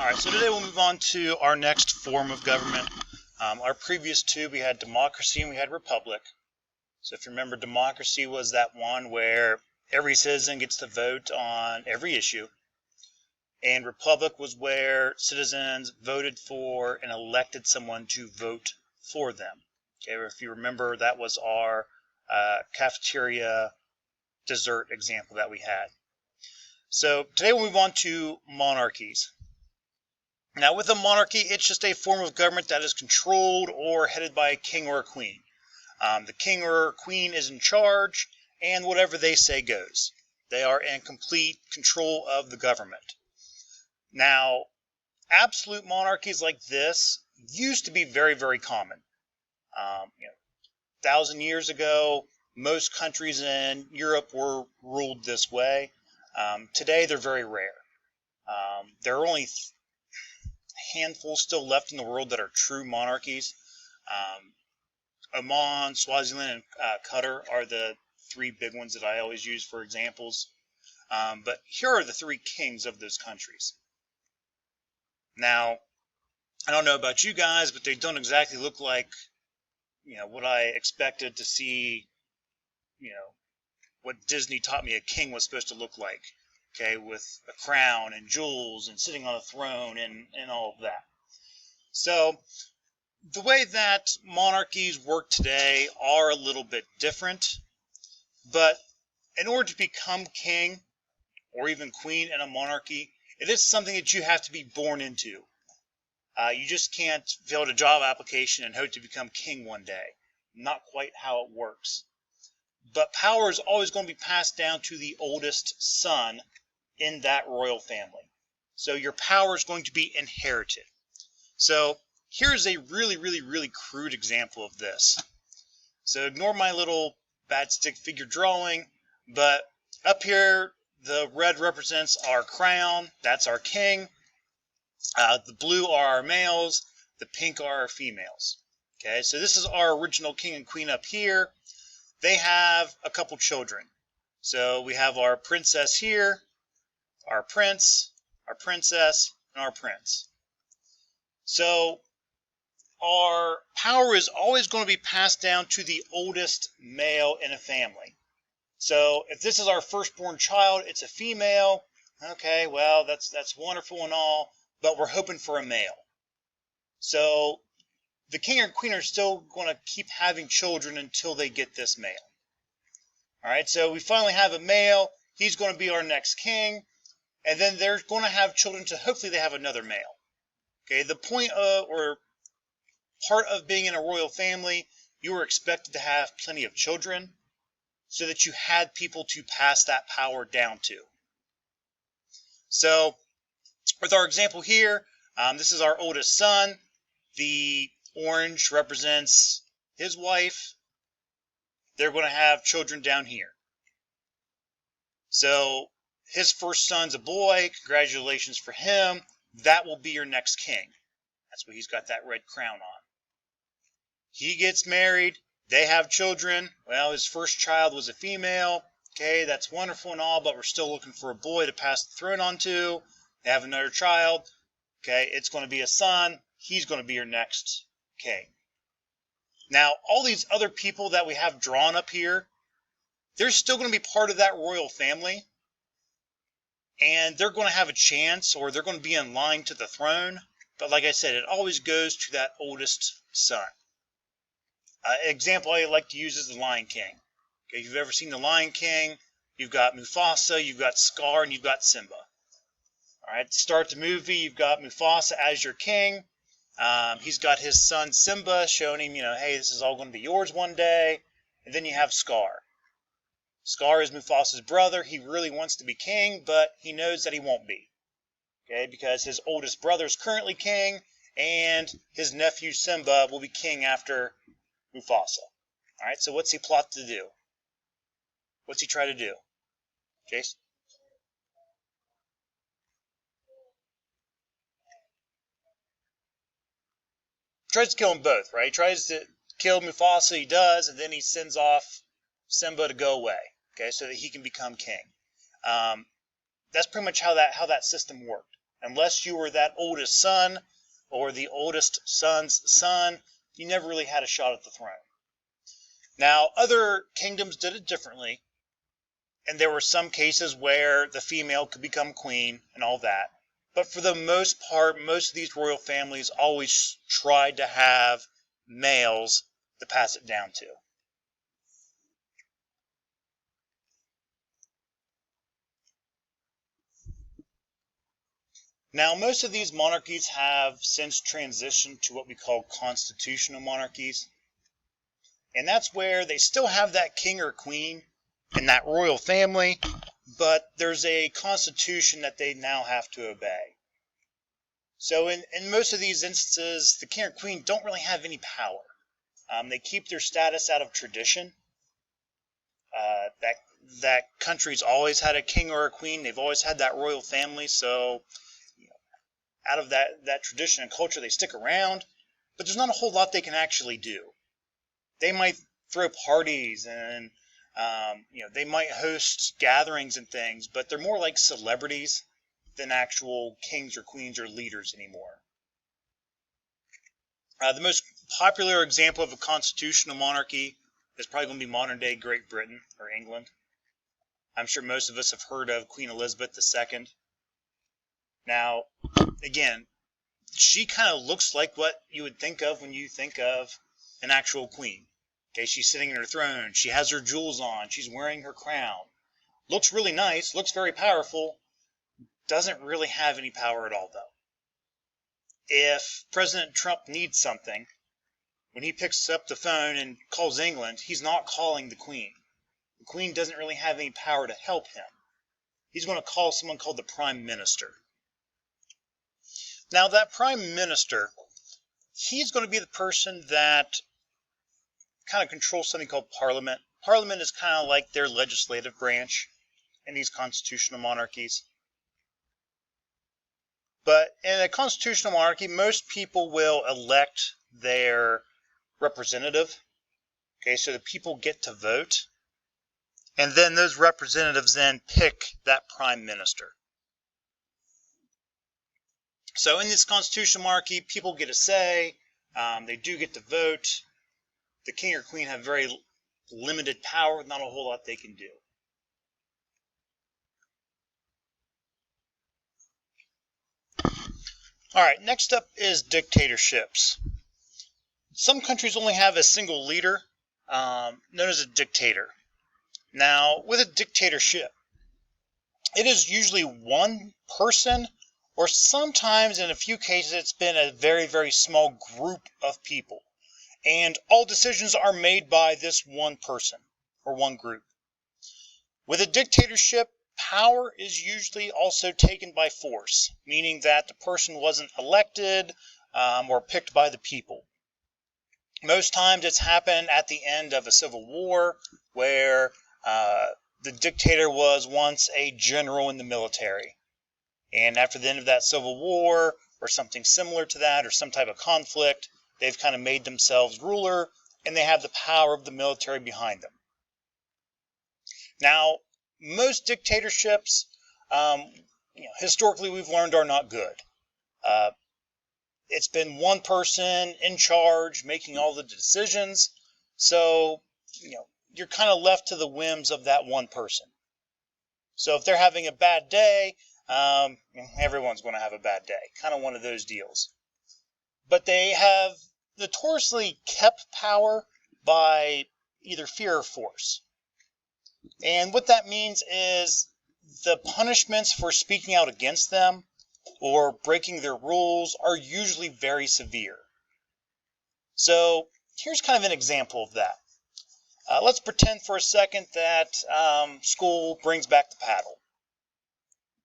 Alright, so today we'll move on to our next form of government. Our previous two, we had democracy and we had republic. So if you remember, democracy was that one where every citizen gets to vote on every issue. And republic was where citizens voted for and elected someone to vote for them. Okay, if you remember, that was our cafeteria dessert example that we had. So today we'll move on to monarchies. Now, with a monarchy, it's just a form of government that is controlled or headed by a king or a queen. The king or queen is in charge, and whatever they say goes. They are in complete control of the government. Now, absolute monarchies like this used to be very, very common. 1,000 years ago, most countries in Europe were ruled this way. Today, they're very rare. There are only handful still left in the world that are true monarchies. Oman, Swaziland, and Qatar are the three big ones that I always use for examples. But here are the three kings of those countries. Now, I don't know about you guys, but they don't exactly look like, what I expected to see, what Disney taught me a king was supposed to look like. Okay, with a crown and jewels and sitting on a throne and all of that. So, the way that monarchies work today are a little bit different, but in order to become king or even queen in a monarchy, it is something that you have to be born into. You just can't fill out a job application and hope to become king one day. Not quite how it works. But power is always going to be passed down to the oldest son in that royal family. So your power is going to be inherited. So here's a really, really, really crude example of this. So ignore my little bad stick figure drawing, but up here the red represents our crown, that's our king. The blue are our males, the pink are our females. Okay, so this is our original king and queen up here. They have a couple children. So we have our princess here, our prince, our princess, and our prince. So our power is always going to be passed down to the oldest male in a family. So if this is our firstborn child, it's a female. Okay, well, that's wonderful and all, but we're hoping for a male. So the king or queen are still going to keep having children until they get this male. All right, so we finally have a male. He's going to be our next king. And then they're going to have children, so hopefully they have another male. Okay, the point of, or part of being in a royal family, you were expected to have plenty of children so that you had people to pass that power down to. So, with our example here, this is our oldest son. The orange represents his wife. They're going to have children down here. So, his first son's a boy. Congratulations for him. That will be your next king. That's why he's got that red crown on. He gets married. They have children. Well, his first child was a female. Okay, that's wonderful and all, but we're still looking for a boy to pass the throne on to. They have another child. Okay, it's going to be a son. He's going to be your next king. Now, all these other people that we have drawn up here, they're still going to be part of that royal family. And they're going to have a chance, or they're going to be in line to the throne. But like I said, it always goes to that oldest son. Example I like to use is the Lion King. Okay, if you've ever seen the Lion King, you've got Mufasa, you've got Scar, and you've got Simba. All right, to start the movie, you've got Mufasa as your king. He's got his son Simba showing him, hey, this is all going to be yours one day. And then you have Scar. Scar is Mufasa's brother. He really wants to be king, but he knows that he won't be. Okay, because his oldest brother is currently king, and his nephew Simba will be king after Mufasa. Alright, so what's he plot to do? What's he try to do? Jace? Tries to kill them both, right? He tries to kill Mufasa, he does, and then he sends off Simba to go away, okay, so that he can become king. That's pretty much how that system worked. Unless you were that oldest son or the oldest son's son, you never really had a shot at the throne. Now, other kingdoms did it differently, and there were some cases where the female could become queen and all that. But for the most part, most of these royal families always tried to have males to pass it down to. Now, most of these monarchies have since transitioned to what we call constitutional monarchies. And that's where they still have that king or queen and that royal family, but there's a constitution that they now have to obey. So in most of these instances, the king or queen don't really have any power. They keep their status out of tradition. That country's always had a king or a queen. They've always had that royal family, so out of that tradition and culture, they stick around, but there's not a whole lot they can actually do. They might throw parties and they might host gatherings and things, but they're more like celebrities than actual kings or queens or leaders anymore. The most popular example of a constitutional monarchy is probably going to be modern day Great Britain or England. I'm sure most of us have heard of Queen Elizabeth II. Now, again, she kind of looks like what you would think of when you think of an actual queen. Okay, she's sitting in her throne. She has her jewels on. She's wearing her crown. Looks really nice. Looks very powerful. Doesn't really have any power at all, though. If President Trump needs something, when he picks up the phone and calls England, he's not calling the Queen. The Queen doesn't really have any power to help him. He's going to call someone called the Prime Minister. Now, that Prime Minister, he's going to be the person that kind of controls something called Parliament. Parliament is kind of like their legislative branch in these constitutional monarchies. But in a constitutional monarchy, most people will elect their representative. Okay, so the people get to vote. And then those representatives then pick that prime minister. So in this constitutional monarchy, people get a say. They do get to vote. The king or queen have very limited power, not a whole lot they can do. All right, next up is dictatorships. Some countries only have a single leader, known as a dictator. Now, with a dictatorship, it is usually one person, or sometimes in a few cases it's been a very, very small group of people. And all decisions are made by this one person, or one group. With a dictatorship, power is usually also taken by force, meaning that the person wasn't elected or picked by the people. Most times it's happened at the end of a civil war where the dictator was once a general in the military. And after the end of that civil war, or something similar to that, or some type of conflict, they've kind of made themselves ruler, and they have the power of the military behind them. Now, most dictatorships, historically we've learned are not good. It's been one person in charge making all the decisions, so you're kind of left to the whims of that one person. So if they're having a bad day, everyone's going to have a bad day. Kind of one of those deals. But they have notoriously kept power by either fear or force. And what that means is the punishments for speaking out against them or breaking their rules are usually very severe. So here's kind of an example of that. Let's pretend for a second that school brings back the paddle.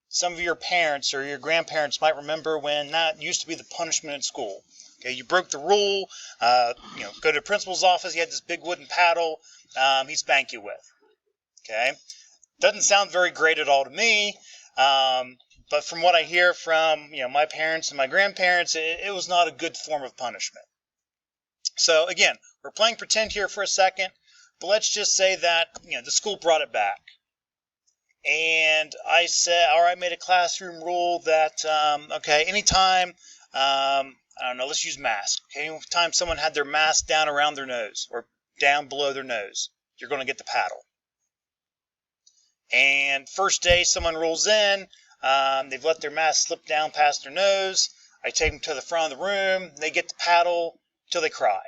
Some of your parents or your grandparents might remember when that used to be the punishment at school. Okay, you broke the rule, go to the principal's office, he had this big wooden paddle, he'd spank you with. Okay, doesn't sound very great at all to me, but from what I hear from my parents and my grandparents, it was not a good form of punishment. So again, we're playing pretend here for a second, but let's just say that the school brought it back. and I said, all right, made a classroom rule that, okay, anytime, I don't know, let's use mask. Okay, anytime someone had their mask down around their nose or down below their nose, you're going to get the paddle. And first day someone rolls in, they've let their mask slip down past their nose. I take them to the front of the room, they get the paddle till they cry.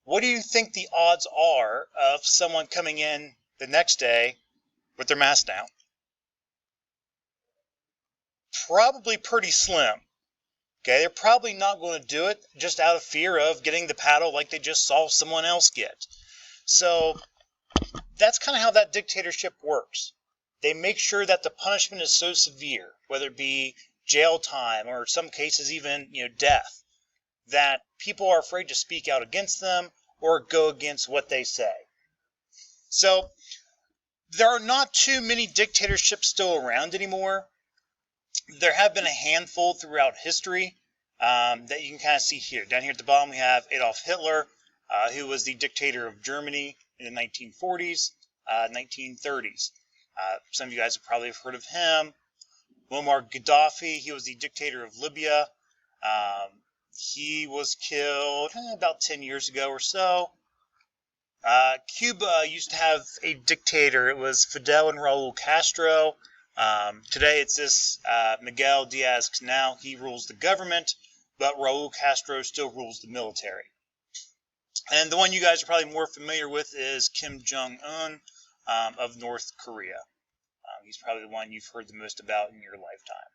What do you think the odds are of someone coming in the next day with their mask down? Probably pretty slim. Okay, they're probably not going to do it just out of fear of getting the paddle like they just saw someone else get. So that's kind of how that dictatorship works. They make sure that the punishment is so severe, whether it be jail time or in some cases even death, that people are afraid to speak out against them or go against what they say. So there are not too many dictatorships still around anymore. There have been a handful throughout history that you can kind of see here. Down here at the bottom we have Adolf Hitler, who was the dictator of Germany in the 1940s, 1930s. Some of you guys have probably heard of him. Muammar Gaddafi, he was the dictator of Libya. He was killed about 10 years ago or so. Cuba used to have a dictator. It was Fidel and Raul Castro. Today it's this Miguel Diaz-Canel. He rules the government, but Raul Castro still rules the military. And the one you guys are probably more familiar with is Kim Jong-un of North Korea. He's probably the one you've heard the most about in your lifetime.